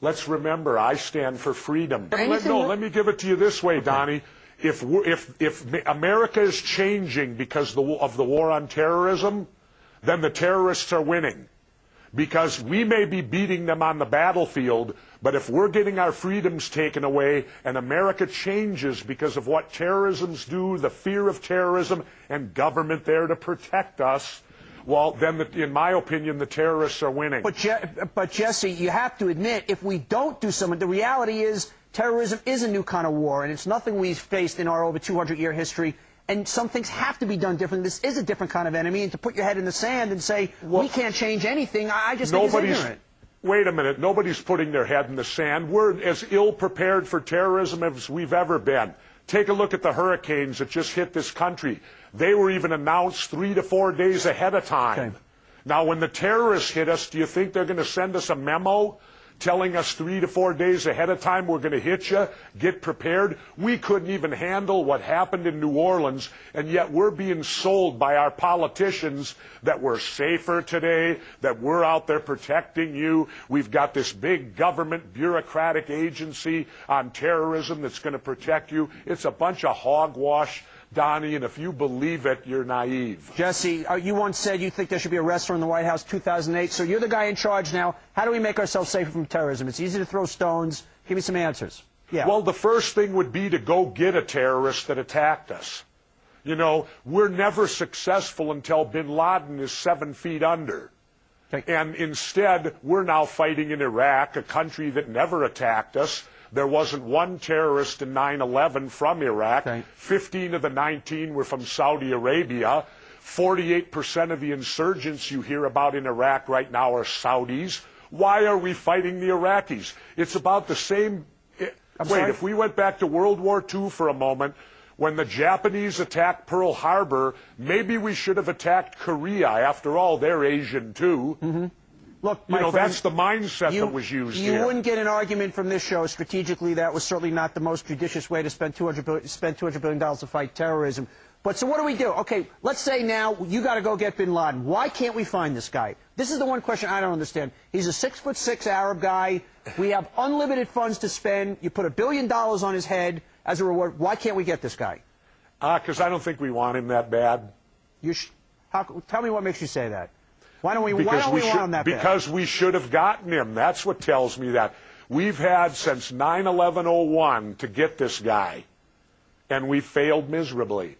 Let's remember, I stand for freedom. Let me give it to you this way, Donnie. If America is changing because of the war on terrorism, then the terrorists are winning. Because we may be beating them on the battlefield, but if we're getting our freedoms taken away and America changes because of what terrorisms do, the fear of terrorism, and government there to protect us, well, then, in my opinion, the terrorists are winning. But Jesse, you have to admit, if we don't do something, the reality is terrorism is a new kind of war, and it's nothing we've faced in our over 200-year history. And some things have to be done differently. This is a different kind of enemy, and to put your head in the sand and say, we can't change anything, I just think it's ignorant. Wait a minute. Nobody's putting their head in the sand. We're as ill-prepared for terrorism as we've ever been. Take a look at the hurricanes that just hit this country. They were even announced 3 to 4 days ahead of time. Okay. Now, when the terrorists hit us, do you think they're going to send us a memo telling us 3 to 4 days ahead of time we're going to hit you? Get prepared. We couldn't even handle what happened in New Orleans, and yet we're being sold by our politicians that we're safer today, that we're out there protecting you. We've got this big government bureaucratic agency on terrorism that's going to protect you. It's a bunch of hogwash, Donnie, and if you believe it, you're naive. Jesse, you once said you think there should be a restaurant in the White House 2008, so you're the guy in charge now. How do we make ourselves safer from terrorism? It's easy to throw stones. Give me some answers. Yeah. Well, the first thing would be to go get a terrorist that attacked us. You know, we're never successful until bin Laden is 7 feet under. Okay. And instead, we're now fighting in Iraq, a country that never attacked us. There wasn't one terrorist in 9/11 from Iraq. Okay. 15 of the 19 were from Saudi Arabia. 48% of the insurgents you hear about in Iraq right now are Saudis. Why are we fighting the Iraqis? It's about the same. Wait, if we went back to World War II for a moment, when the Japanese attacked Pearl Harbor, maybe we should have attacked Korea. After all, they're Asian too. Mm-hmm. Look, you know, that's the mindset that was used here. You wouldn't get an argument from this show. Strategically, that was certainly not the most judicious way to spend $200 billion to fight terrorism. But so what do we do? Okay, let's say now you got to go get bin Laden. Why can't we find this guy? This is the one question I don't understand. He's a 6'6" Arab guy. We have unlimited funds to spend. You put $1 billion on his head as a reward. Why can't we get this guy? Because I don't think we want him that bad. Tell me what makes you say that. Why don't we want him that bad? Because we should have gotten him. That's what tells me that. We've had since 9/11/01 to get this guy, and we failed miserably.